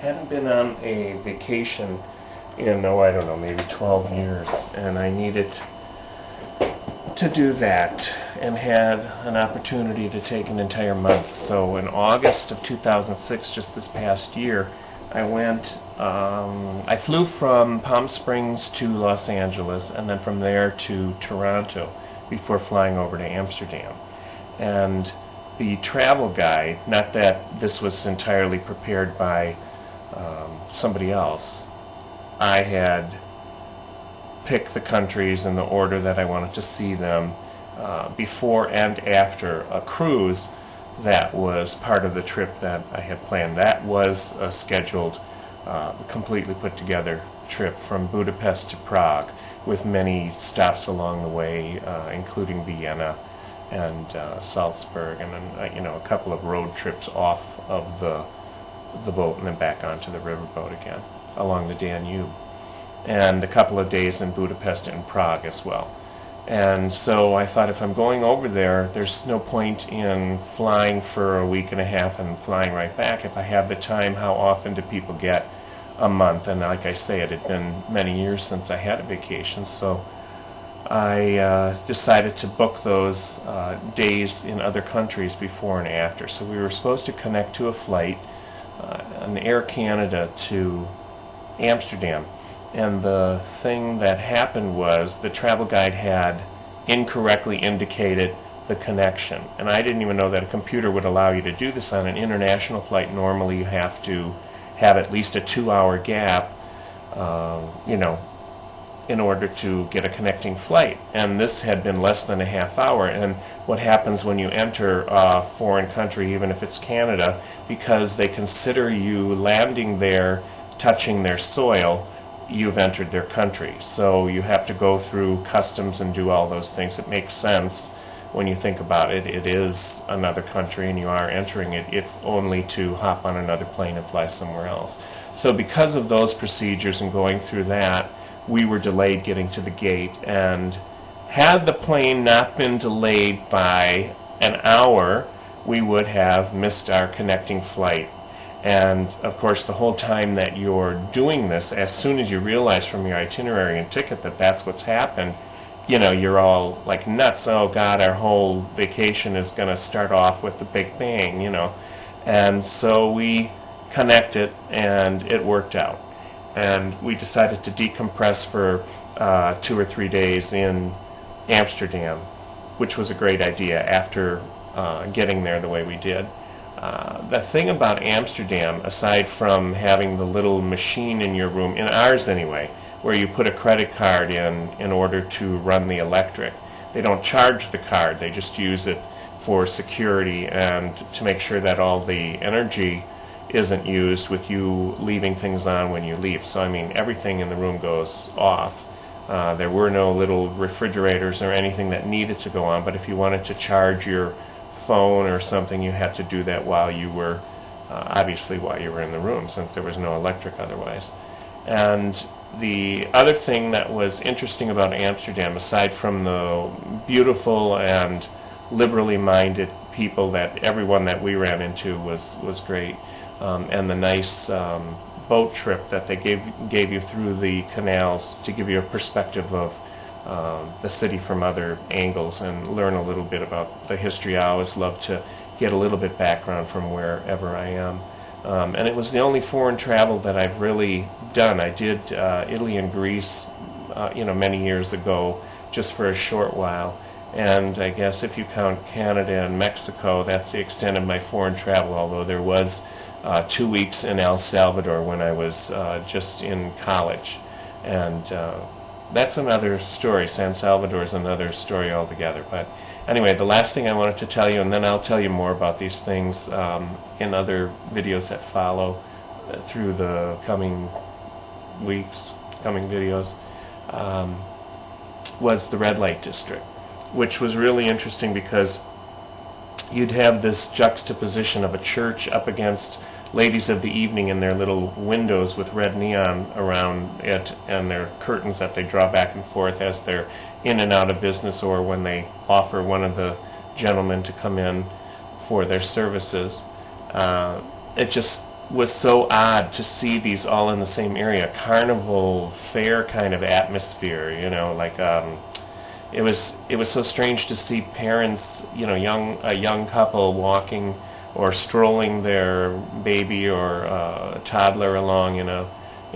Hadn't been on a vacation in, oh, I don't know, maybe 12 years, and I needed to do that and had an opportunity to take an entire month. So in August of 2006, just this past year, I flew from Palm Springs to Los Angeles and then from there to Toronto before flying over to Amsterdam. And the travel guide, not that this was entirely prepared by somebody else, I had picked the countries in the order that I wanted to see them before and after a cruise that was part of the trip that I had planned. That was a scheduled, completely put together trip from Budapest to Prague with many stops along the way, including Vienna and Salzburg, and then a couple of road trips off of the boat and then back onto the riverboat again along the Danube, and a couple of days in Budapest and Prague as well. And so I thought, if I'm going over there, there's no point in flying for a week and a half and flying right back. If I have the time, how often do people get a month? And like I say, it had been many years since I had a vacation, so I decided to book those days in other countries before and after. So we were supposed to connect to a flight, an Air Canada to Amsterdam. And the thing that happened was the travel guide had incorrectly indicated the connection. And I didn't even know that a computer would allow you to do this on an international flight. Normally you have to have at least a 2-hour gap, in order to get a connecting flight. And this had been less than a half hour. And what happens when you enter a foreign country, even if it's Canada, because they consider you landing there, touching their soil, you've entered their country. So you have to go through customs and do all those things. It makes sense when you think about it. It is another country and you are entering it, if only to hop on another plane and fly somewhere else. So because of those procedures and going through that, we were delayed getting to the gate. And had the plane not been delayed by an hour, we would have missed our connecting flight. And of course, the whole time that you're doing this, as soon as you realize from your itinerary and ticket that that's what's happened, you're all like nuts. Oh God, our whole vacation is going to start off with the big bang, And so we connected and it worked out. And we decided to decompress for 2 or 3 days in Amsterdam, which was a great idea after getting there the way we did. The thing about Amsterdam, aside from having the little machine in your room, in ours anyway, where you put a credit card in order to run the electric, they don't charge the card, they just use it for security and to make sure that all the energy isn't used with you leaving things on when you leave. So everything in the room goes off. There were no little refrigerators or anything that needed to go on, but if you wanted to charge your phone or something, you had to do that while you were while you were in the room, since there was no electric otherwise. And the other thing that was interesting about Amsterdam, aside from the beautiful and liberally minded people, that everyone that we ran into was great, and the nice boat trip that they gave you through the canals to give you a perspective of the city from other angles and learn a little bit about the history. I always love to get a little bit background from wherever I am. And it was the only foreign travel that I've really done. I did Italy and Greece, many years ago, just for a short while. And I guess if you count Canada and Mexico, that's the extent of my foreign travel, although there was 2 weeks in El Salvador when I was just in college. And that's another story. San Salvador is another story altogether. But anyway, the last thing I wanted to tell you, and then I'll tell you more about these things in other videos that follow through the coming weeks, coming videos, was the red light district, which was really interesting because you'd have this juxtaposition of a church up against ladies of the evening in their little windows with red neon around it, and their curtains that they draw back and forth as they're in and out of business, or when they offer one of the gentlemen to come in for their services. It just was so odd to see these all in the same area. Carnival fair kind of atmosphere, like it was so strange to see parents, a young couple walking or strolling their baby or toddler along in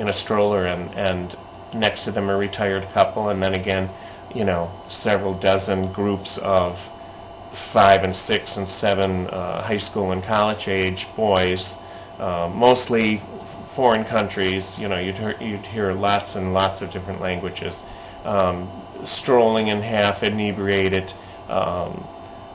a stroller, and next to them a retired couple, and then again, several dozen groups of 5 and 6 and 7 high school and college age boys, mostly foreign countries. You'd hear lots and lots of different languages, strolling in half inebriated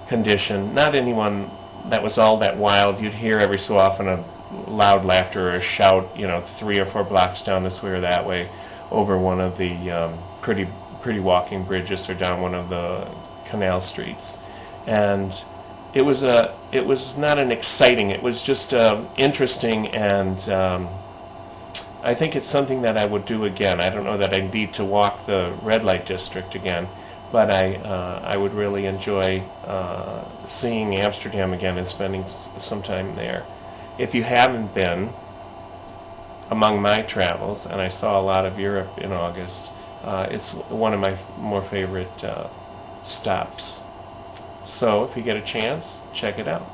condition. Not anyone that was all that wild. You'd hear every so often a loud laughter or a shout, 3 or 4 blocks down this way or that way, over one of the pretty walking bridges or down one of the canal streets. And it was not an exciting. It was just interesting, and I think it's something that I would do again. I don't know that I'd need to walk the red light district again, but I would really enjoy seeing Amsterdam again and spending some time there. If you haven't been, among my travels, and I saw a lot of Europe in August, it's one of my more favorite stops. So if you get a chance, check it out.